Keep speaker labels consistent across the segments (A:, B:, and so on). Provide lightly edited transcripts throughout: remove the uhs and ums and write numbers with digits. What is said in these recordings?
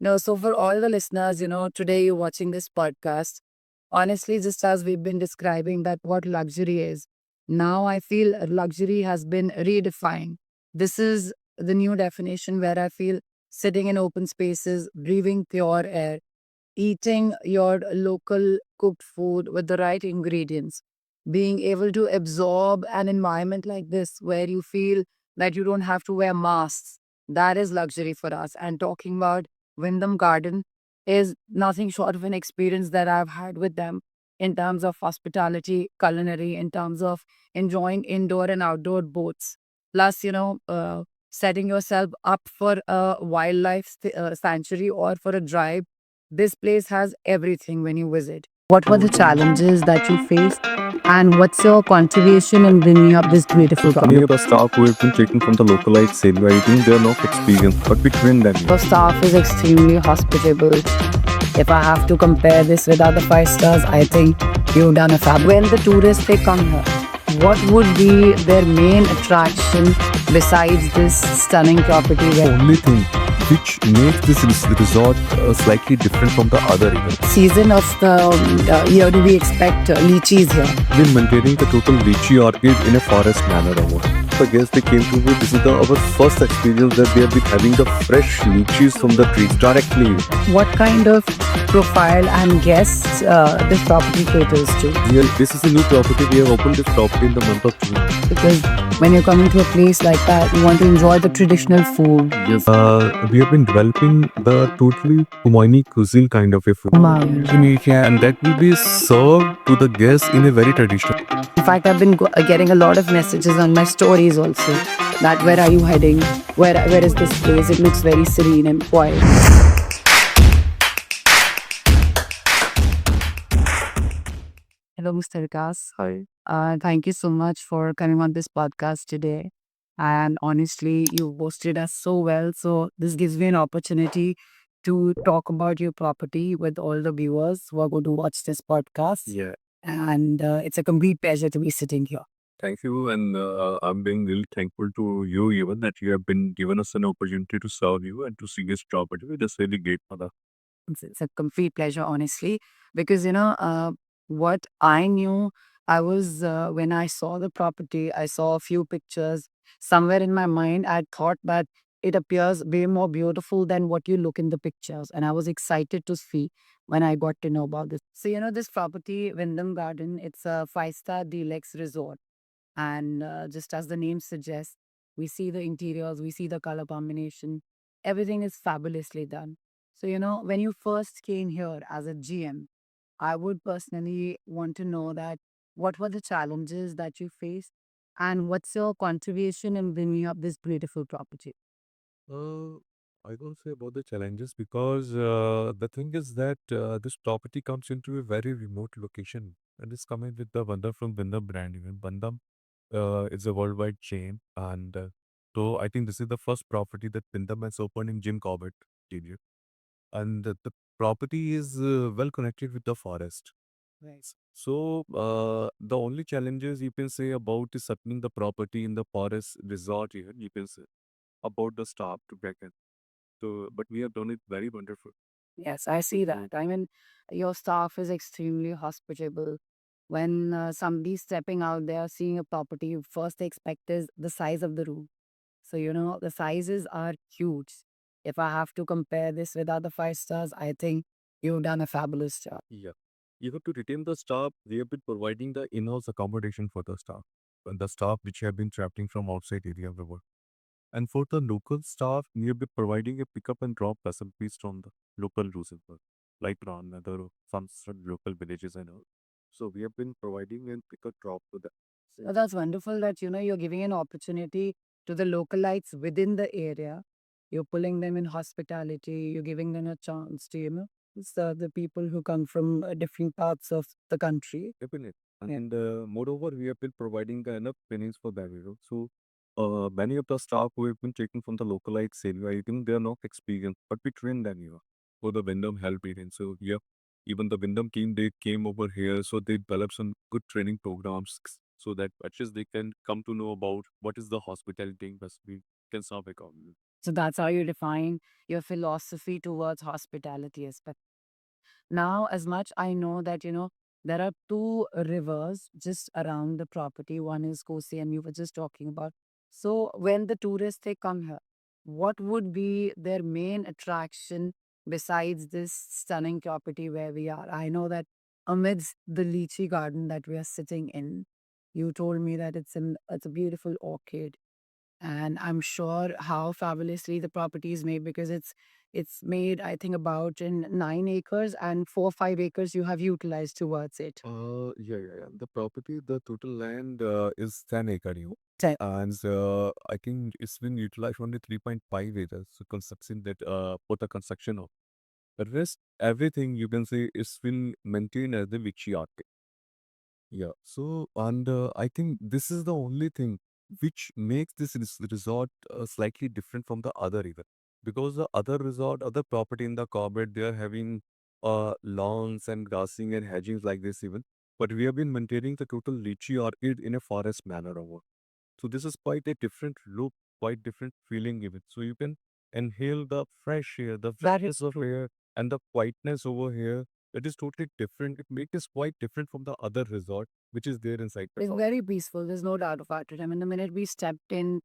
A: No, so for all the listeners, today you're watching this podcast. Honestly, just as we've been describing that what luxury is, now I feel luxury has been redefined. This is the new definition where I feel sitting in open spaces, breathing pure air, eating your local cooked food with the right ingredients, being able to absorb an environment like this where you feel that you don't have to wear masks. That is luxury for us. And talking about Wyndham Garden is nothing short of an experience that I've had with them in terms of hospitality, culinary, in terms of enjoying indoor and outdoor boats. Plus, setting yourself up for a wildlife sanctuary or for a drive. This place has everything when you visit. What were the challenges that you faced, and what's your contribution in bringing up this beautiful
B: Many of
A: product?
B: the staff who have been taken from the localized sale writing, they are not experienced, but we train them.
A: The staff is extremely hospitable. If I have to compare this with other five stars, I think you've done a fab. When the tourists they come here, what would be their main attraction besides this stunning property?
B: The only thing which makes this resort slightly different from the other events,
A: Season of the year do we expect lychees here?
B: we're maintaining the total lychee orchid in a forest manner almost. The guests they came to me, this is our first experience that they have been having the fresh lychees from the trees directly.
A: What kind of profile and guests this property caters to?
B: This is a new property. We have opened this property in the month of June.
A: Because when you're coming to a place like that, you want to enjoy the traditional food.
B: Yes. We have been developing the totally Khomeini cuisine kind of a food.
A: Wow.
B: Indonesia, and that will be served to the guests in a very traditional.
A: In fact, I've been getting a lot of messages on my stories also. That where are you heading? Where is this place? It looks very serene and quiet. Hello, Mr. Vikas.
B: Hi.
A: Thank you so much for coming on this podcast today. And honestly, you hosted us so well. So, this gives me an opportunity to talk about your property with all the viewers who are going to watch this podcast.
B: Yeah.
A: And it's a complete pleasure to be sitting here.
B: Thank you, and I'm being really thankful to you even that you have been given us an opportunity to serve you and to see this property. We're just really great for that.
A: It's a complete pleasure, honestly, because what I knew, I was when I saw the property, I saw a few pictures. Somewhere in my mind, I thought that it appears way more beautiful than what you look in the pictures, and I was excited to see when I got to know about this. So this property, Wyndham Garden, it's a five-star deluxe resort, and just as the name suggests, we see the interiors, we see the color combination, everything is fabulously done. So, when you first came here as a GM, I would personally want to know that what were the challenges that you faced and what's your contribution in bringing up this beautiful property?
B: Uh, I don't say about the challenges because the thing is that this property comes into a very remote location and it's coming with the Bandam from Bandam brand. Even Bandam is a worldwide chain, and so I think this is the first property that Bandam has opened in Jim Corbett area, and the property is well connected with the forest.
A: Right.
B: So the only challenges you can say about is settling the property in the forest resort here, you can say about the staff to back end. So, but we have done it very wonderful.
A: Yes, I see that. I mean, your staff is extremely hospitable. When somebody's stepping out there, seeing a property, first they expect is the size of the room. So, the sizes are huge. If I have to compare this with other five stars, I think you've done a fabulous job.
B: Yeah. You have to retain the staff. We have been providing the in-house accommodation for the staff, and the staff which have been traveling from outside area of the world. And for the local staff, we have been providing a pickup and drop facilities from the local routes as well, like Ran, other some local villages and all. So we have been providing and pick a drop to them.
A: So that's wonderful that you're giving an opportunity to the localites within the area. You're pulling them in hospitality. You're giving them a chance to serve the people who come from different parts of the country.
B: Definitely.
A: Yeah.
B: And moreover, we have been providing enough trainings for them. So many of the staff who have been taken from the localized sale, I think they are not experienced, but we train them for the Wyndham help agent. So yeah, even the Wyndham team, they came over here, so they developed some good training programs so that at least they can come to know about what is the hospitality industry can serve economy.
A: So that's how you define your philosophy towards hospitality. Now, as much I know that, there are two rivers just around the property. One is Kosi, and you were just talking about. So, when the tourists they come here, what would be their main attraction besides this stunning property where we are? I know that amidst the lychee garden that we are sitting in, you told me that it's a beautiful orchid, and I'm sure how fabulously the property is made because it's made, I think, about in 9 acres, and 4 or 5 acres you have utilized towards it.
B: Yeah. The property, the total land is 10 acre,
A: Ten.
B: and I think it's been utilized only 3.5 acres. So construction that for the construction of the rest, everything you can say is been maintained as the Vichy art. Yeah. So, and I think this is the only thing which makes this resort slightly different from the other even. Because the other resort, other property in the Corbett, they are having lawns and grassing and hedgings like this even. But we have been maintaining the total lychee orchid in a forest manner over. So this is quite a different look, quite different feeling even. So you can inhale the fresh air, the
A: That is
B: freshness of air, and the quietness over here. It is totally different. It makes this quite different from the other resort which is there inside the
A: it's
B: top.
A: very peaceful. There's no doubt about it. I mean, the minute we stepped in,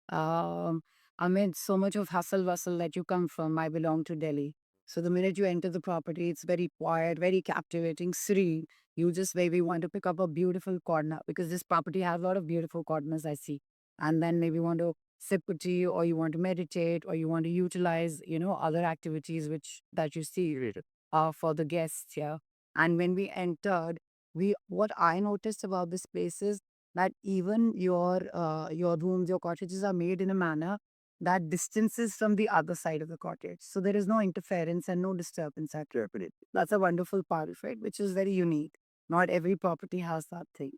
A: Um, amid so much of hustle bustle that you come from, I belong to Delhi. So the minute you enter the property, it's very quiet, very captivating, serene. You just maybe want to pick up a beautiful corner because this property has a lot of beautiful corners I see. And then maybe want to sip a tea, or you want to meditate, or you want to utilize, other activities which that you see for the guests here. And when we entered, what I noticed about this place is that even your rooms, your cottages are made in a manner that distances from the other side of the cottage. So there is no interference and no disturbance at your property. That's a wonderful part of it, which is very unique. Not every property has that thing.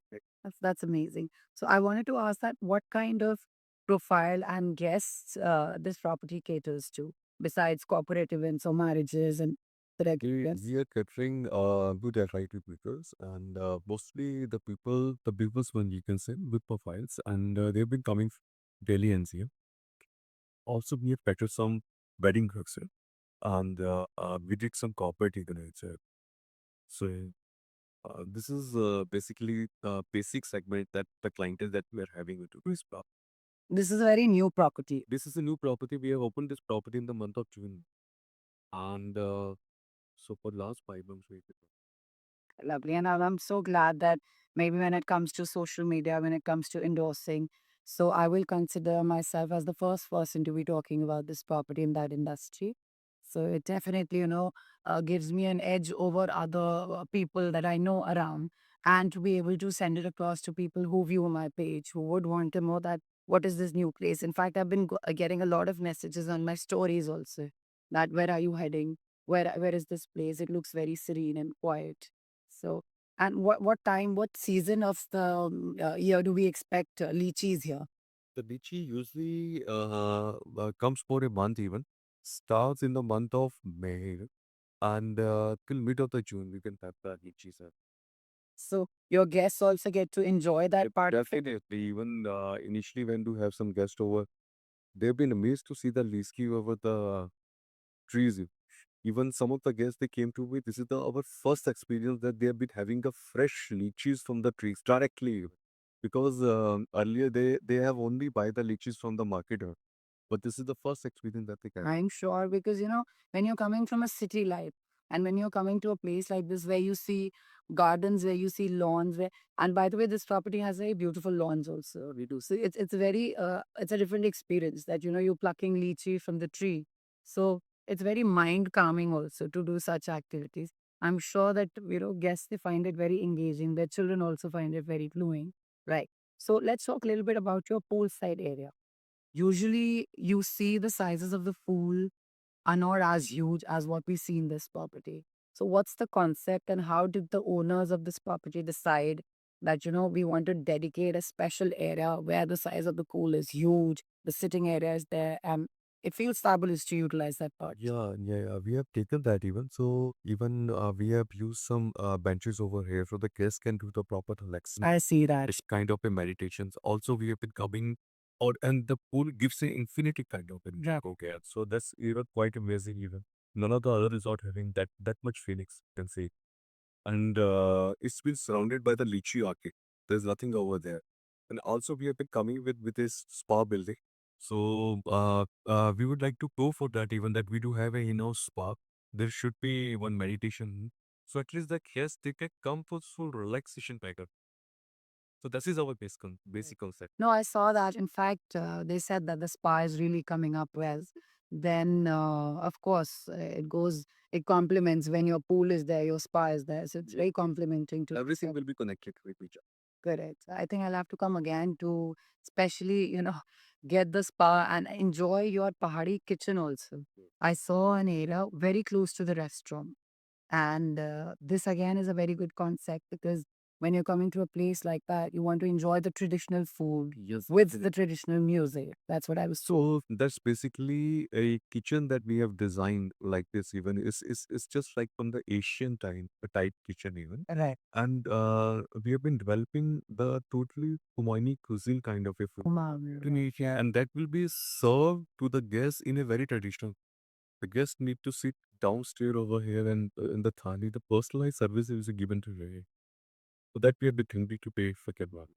A: That's amazing. So I wanted to ask that what kind of profile and guests this property caters to, besides corporate events or marriages and the regular
B: We
A: guests.
B: are catering good variety peoples and mostly the people's one you can say good profiles and they've been coming daily NCM. Also, we have catered some wedding cooks and we did some corporate events. So this is basically the basic segment that the clientele that we are having with tourist.
A: This is a very new property.
B: This is a new property. We have opened this property in the month of June, and so for last 5 months we.
A: Lovely. And I'm so glad that maybe when it comes to social media, when it comes to endorsing, so I will consider myself as the first person to be talking about this property in that industry. So it definitely, gives me an edge over other people that I know around, and to be able to send it across to people who view my page, who would want to know that what is this new place. In fact, I've been getting a lot of messages on my stories also, that where are you heading? Where is this place? It looks very serene and quiet. So, and what time, what season of the year do we expect lychees here?
B: The lychee usually comes for a month even. Starts in the month of May and till mid of the June we can have the lychees.
A: So your guests also get to enjoy that part of it.
B: Definitely, even initially when to have some guests over, they've been amazed to see the lychee over the trees. Even some of the guests they came to me, this is our first experience that they have been having the fresh lychees from the trees directly. Because earlier they have only buy the lychees from the market, but this is the first experience that they can.
A: I'm sure because when you're coming from a city life, and when you're coming to a place like this where you see gardens, where you see lawns, and by the way, this property has very beautiful lawns also. We do. So it's very it's a different experience that you're plucking lychee from the tree. So it's very mind calming also to do such activities. I'm sure that guests they find it very engaging. Their children also find it very gluing. Right. So let's talk a little bit about your poolside area. Usually, you see the sizes of the pool are not as huge as what we see in this property. So, what's the concept, and how did the owners of this property decide that we want to dedicate a special area where the size of the pool is huge, the sitting area is there, and it feels fabulous to utilize that part.
B: Yeah. We have taken that even. So even we have used some benches over here so the guests can do the proper relaxation.
A: I see that.
B: It's kind of a meditations. Also, we have been coming or and the pool gives an infinity kind of impact. Okay, so that's even quite amazing. Even none of the other resort having that much feelings, you can say. And it's been surrounded by the lychee orchid. There's nothing over there. And also we have been coming with this spa building. So we would like to go for that. Even that we do have a in-house spa. There should be one meditation. So at least the guests they can come for full relaxation package. So this is our basic concept.
A: No, I saw that. In fact, they said that the spa is really coming up well. Then, of course, it complements when your pool is there, your spa is there. So it's very complimenting to
B: Everything will be connected with each other.
A: correct. I think I'll have to come again to especially, get the spa and enjoy your Pahadi kitchen also. I saw an area very close to the restaurant. And this again is a very good concept because when you're coming to a place like that, you want to enjoy the traditional food
B: Yes,
A: with the traditional music. That's what I was told.
B: so that's basically a kitchen that we have designed like this. Even it's just like from the Asian time, a type kitchen even.
A: Right.
B: And we have been developing the totally Khomeini cuisine kind of a food.
A: Umami.
B: Tunisia, and that will be served to the guests in a very traditional. The guests need to sit downstairs over here, and in the thali, the personalized service is given to you. So that we have been thinking to pay for Kedwan.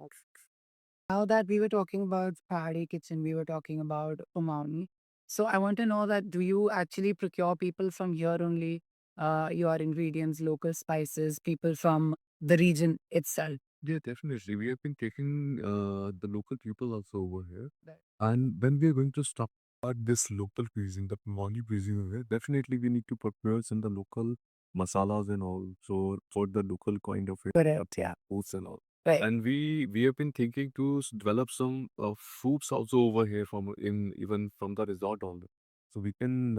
A: Now that we were talking about Pahadi kitchen, we were talking about Umami. So I want to know that do you actually procure people from here only, your ingredients, local spices, people from the region itself?
B: Yeah, definitely. We have been taking the local people also over here.
A: Right.
B: And when we are going to start this local cuisine, the Pimani cuisine over here, definitely we need to prepare some the local masalas and all. So for the local kind of
A: Correct, yeah.
B: foods and all.
A: Right.
B: And we have been thinking to develop some foods also over here from in even from the resort also. So we can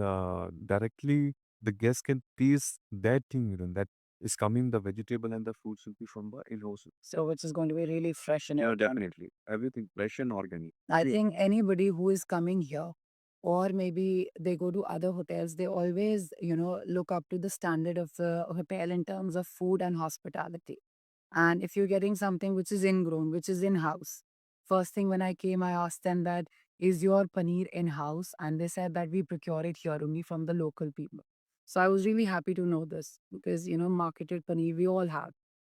B: directly the guests can taste that thing, that is coming. The vegetable and the fruits will be from the in-house.
A: So which is going to be really fresh and
B: Yeah,
A: organic.
B: definitely. Everything fresh and organic.
A: I think anybody who is coming here, or maybe they go to other hotels, they always, look up to the standard of the hotel in terms of food and hospitality. And if you're getting something which is ingrown, which is in house, first thing when I came, I asked them that, is your paneer in house? And they said that we procure it here only from the local people. So I was really happy to know this because, marketed paneer we all have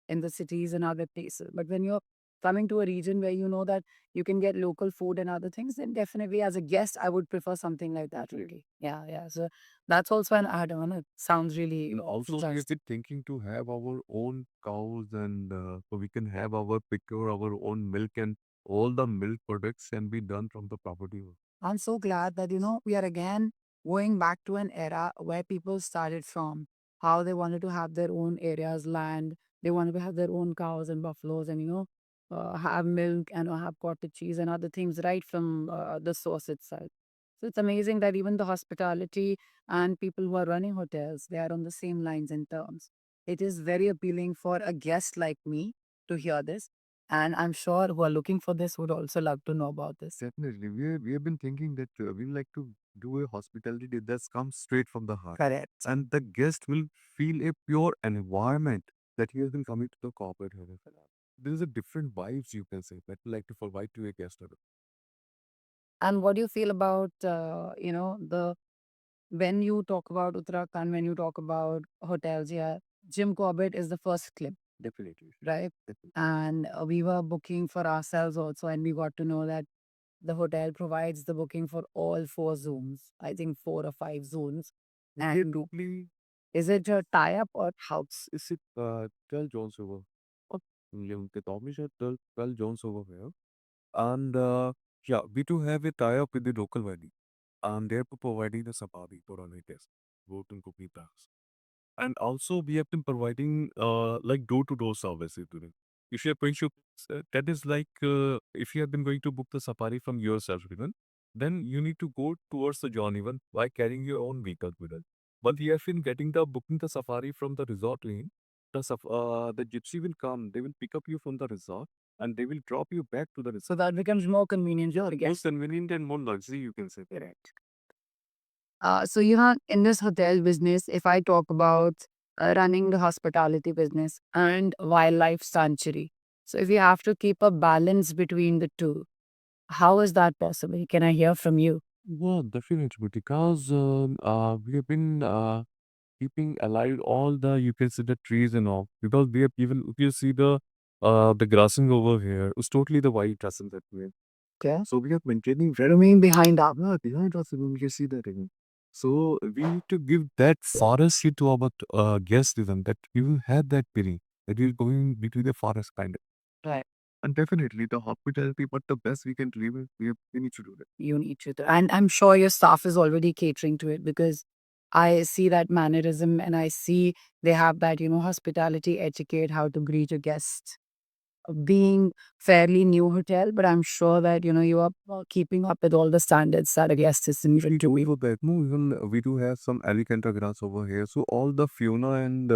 A: in the cities and other places. But when you're coming to a region where you know that you can get local food and other things, then definitely as a guest, I would prefer something like that. Really. Yeah, yeah. So that's also an add on. It sounds really
B: And also, we have
A: interesting.
B: been thinking to have our own cows, and so we can have our procure our own milk, and all the milk products can be done from the property.
A: I'm so glad that, we are again going back to an era where people started from, how they wanted to have their own areas, land. They wanted to have their own cows and buffaloes and, have milk and have cottage cheese and other things right from the source itself. So it's amazing that even the hospitality and people who are running hotels, they are on the same lines and terms. It is very appealing for a guest like me to hear this. And I'm sure who are looking for this would also love to know about this.
B: Definitely. We have been thinking that we like to do a hospitality that comes straight from the heart.
A: Correct.
B: And the guest will feel a pure environment that he has been coming to the corporate hotel. There is a different vibes you can say that we like to provide to a guest.
A: And what do you feel about, the when you talk about Uttarakhand, when you talk about hotels, yeah, Jim Corbett is the first clip,
B: Definitely.
A: right?
B: Definitely.
A: And we were booking for ourselves also, and we got to know that the hotel provides the booking for all four zones. I think 4 or 5 zones.
B: They
A: And
B: totally
A: is it a tie-up or how?
B: is it 12 Jones over. Oh, the Tomish at 12 Jones over here. And yeah, we do have a tie-up with the local wedding. And they're providing the sapadi for our test. Vote and cookie tax. And also we have been providing like door-to-door services to them. If you are going to, that is like if you have been going to book the safari from yourself even, then you need to go towards the journey even by carrying your own vehicle with it. But we have been getting the booking the safari from the resort lane. The gypsy will come, they will pick up you from the resort and they will drop you back to the resort.
A: So that becomes more convenient for the
B: More
A: guest.
B: convenient and more luxury you can say.
A: Correct. So, in this hotel business, if I talk about running the hospitality business and wildlife sanctuary, so if you have to keep a balance between the two, How is that possible? Can I hear from you?
B: Well, definitely, because we have been keeping alive all the, you can see, the trees and all, because we have, even if you see the grassing over here, it's totally the white grassing that we have.
A: Okay.
B: So we are maintaining red.
A: You mean behind that?
B: Yeah, behind us, we can see that again. So we need to give that forest to our guests even, that we will have that feeling that we're going between the forest kind of.
A: Right.
B: And definitely the hospitality, but the best we can deliver, we need to do that.
A: You need to. And I'm sure your staff is already catering to it because I see that mannerism and I see they have that, hospitality etiquette, how to greet a guest. Being fairly new hotel, but I'm sure that, you are keeping up with all the standards that a guest is usually
B: We
A: doing.
B: go back. No, even we do have some Alicanta grass over here. So all the fauna and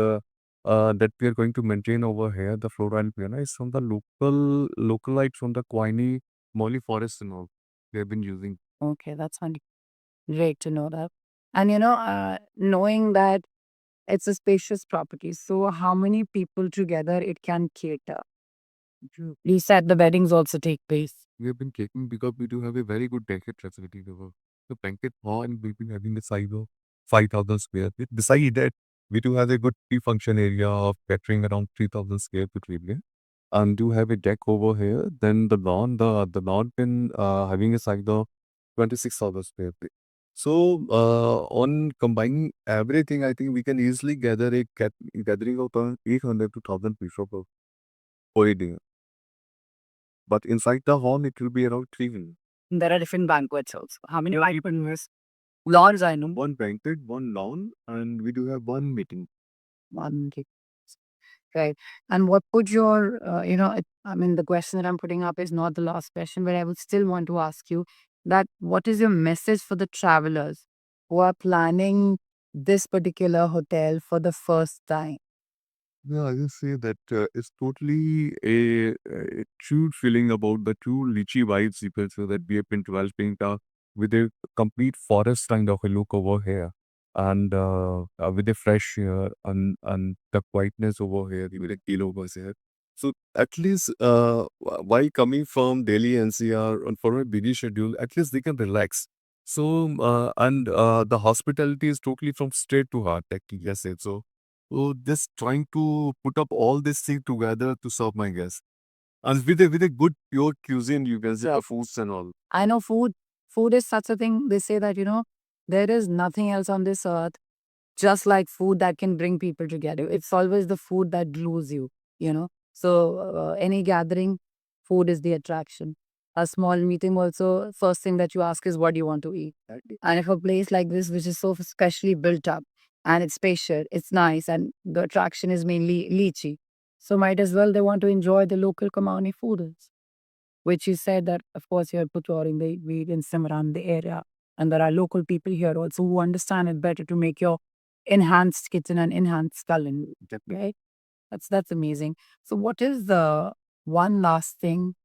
B: that we are going to maintain over here, the flora and fauna, is from the localites from the Quiney Molly forest and all. We have been using.
A: Okay, that's great to know that. And, knowing that it's a spacious property, so how many people together it can cater? You said the weddings also take place.
B: We have been taking, because we do have a very good banquet facility over the banquet hall, and we've been having a size of 5,000 square feet. Besides that, we do have a good pre-function area of catering around 3,000 square feet area, and do have a deck over here. Then the lawn been having a size of 26,000 square feet. So on combining everything, I think we can easily gather a gathering of 800 to 1,000 people per day. But inside the hall, it will be around 3 million.
A: There are different banquets also. How many people in this? Lawns, I know.
B: One banquet, one lawn, and we do have one meeting.
A: One gig. Right. And what would your, I mean, the question that I'm putting up is not the last question, but I would still want to ask you that what is your message for the travelers who are planning this particular hotel for the first time?
B: Yeah, I just say that it's totally a true feeling about the true lychee vibes, you can say, that we have been developing with a complete forest kind of a look over here, and with the fresh air and the quietness over here, with the kilo over here. So at least while coming from Delhi NCR and for a busy schedule, at least they can relax. So and the hospitality is totally from straight to heart, actually, I said so. So just trying to put up all this thing together to serve my guests. And with a good pure cuisine, you can say,
A: Yeah.
B: the foods and all.
A: I know food is such a thing. They say that, there is nothing else on this earth just like food that can bring people together. It's always the food that glues you, you know. So any gathering, food is the attraction. A small meeting also, first thing that you ask is what do you want to eat. And if a place like this, which is so specially built up and it's spacious, it's nice, and the attraction is mainly lychee, so might as well they want to enjoy the local Kamani foods, which you said that, of course, you're procuring the ingredients from around the area. And there are local people here also who understand it better to make your enhanced kitchen and enhanced culinary,
B: Definitely.
A: right? That's amazing. So, what is the one last thing?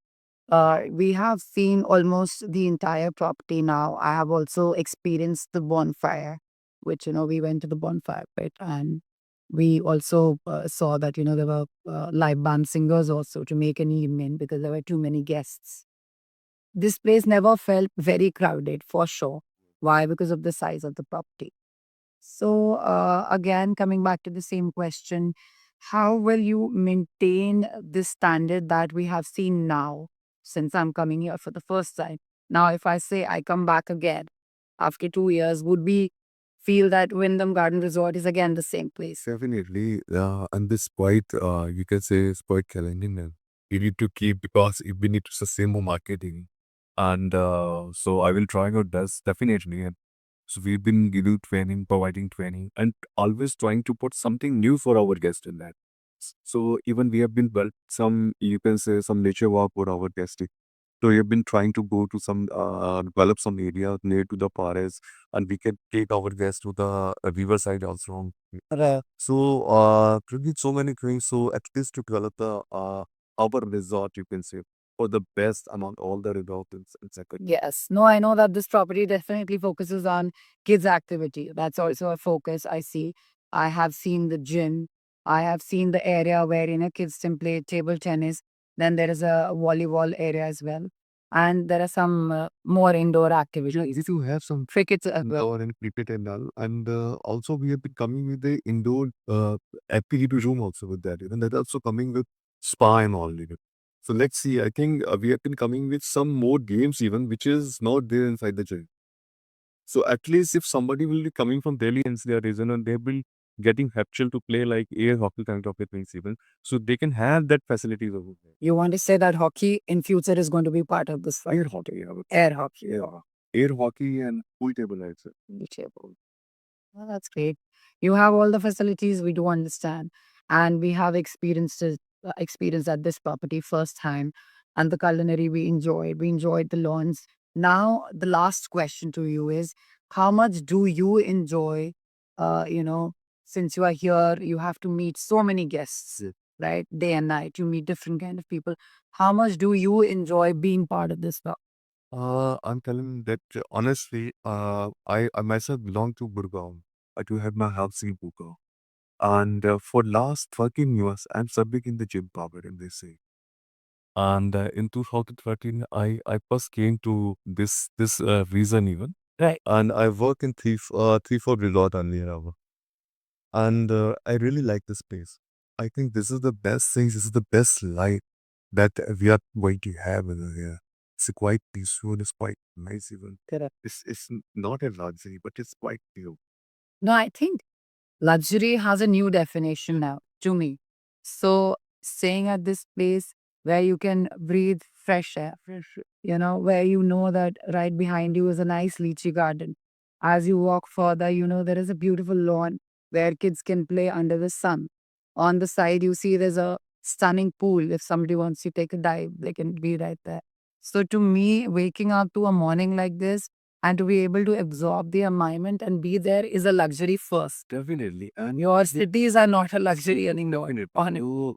A: We have seen almost the entire property now. I have also experienced the bonfire, which, we went to the bonfire pit and we also saw that, there were live band singers also to make an evening because there were too many guests. This place never felt very crowded for sure. Why? Because of the size of the property. So, again, coming back to the same question, how will you maintain this standard that we have seen now since I'm coming here for the first time? Now, if I say I come back again after 2 years, would we feel that Wyndham Garden Resort is again the same place?
B: Definitely. And this quite, you can say, it's quite challenging. And you need to keep, because if we need to sustain more marketing. And so I will try out this definitely. And so we've been giving training, providing training, and always trying to put something new for our guests in that. So even we have been built some, you can say, some nature walk for our guests. So we have been trying to go to some, develop some area near to the forest, and we can take our guests to the riverside also.
A: Right.
B: So we did so many things. So at least to develop the our resort, you can say, for the best among all the resorts in second.
A: Yes. No, I know that this property definitely focuses on kids' activity. That's also a focus I see. I have seen the gym. I have seen the area where, kids can play table tennis. Then there is a volleyball area as well. and there are some more indoor activities.
C: Yeah, easy to have some
A: Cricket as well.
C: indoor and cricket and all. And also we have been coming with the indoor activity room also with that. Even that also coming with spa and all. So let's see. I think we have been coming with some more games even, which is not there inside the gym. So at least if somebody will be coming from Delhi NCR region and they will getting habitual to play like air hockey kind of a things even, so they can have that facilities over there.
A: You want to say that hockey in future is going to be part of this fight?
C: Air hockey, yeah.
A: Air hockey.
C: Yeah. Air hockey and pool table, I'd say.
A: Table. Well, that's great. You have all the facilities we do understand, and we have experience at this property first time, and the culinary we enjoyed. We enjoyed the lawns. Now, the last question to you is: how much do you enjoy? Since you are here, you have to meet so many guests,
C: Yeah.
A: right? Day and night, you meet different kind of people. How much do you enjoy being part of this?
C: I'm telling that honestly, I myself belong to Gurgaon. I do have my house in Gurgaon. And for last 13 years, I'm subbing in the gym power, and they say. And in 2013, I first came to this region even.
A: Right.
C: And I work in three four resort only now. And I really like this place. I think this is the best thing. This is the best life that we are going to have over here. It's quite peaceful. It's quite nice even.
A: Correct.
C: It's not a luxury, but it's quite new.
A: No, I think luxury has a new definition now to me. So, staying at this place where you can breathe fresh air, where you know that right behind you is a nice lychee garden. As you walk further, there is a beautiful lawn where kids can play under the sun. On the side, you see there's a stunning pool. If somebody wants to take a dive, they can be right there. So, to me, waking up to a morning like this and to be able to absorb the environment and be there is a luxury first.
C: Definitely. And
A: Your cities are not a luxury anymore.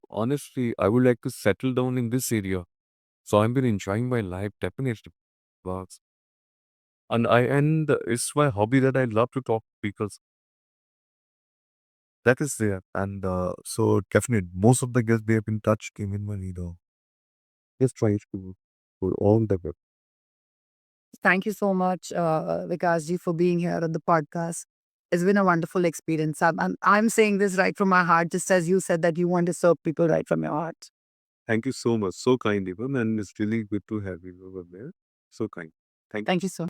C: honestly, I would like to settle down in this area. So I've been enjoying my life definitely. Works. And it's my hobby that I love to talk to people. That is there. And so definitely most of the guests we have in touch came in my leader. Just try to for all the web.
A: Thank you so much, Vikasji, for being here on the podcast. It's been a wonderful experience. I'm saying this right from my heart, just as you said that you want to serve people right from your heart.
C: Thank you so much. So kind, even. And it's really good to have you over there. So kind. Thank you.
A: Thank you so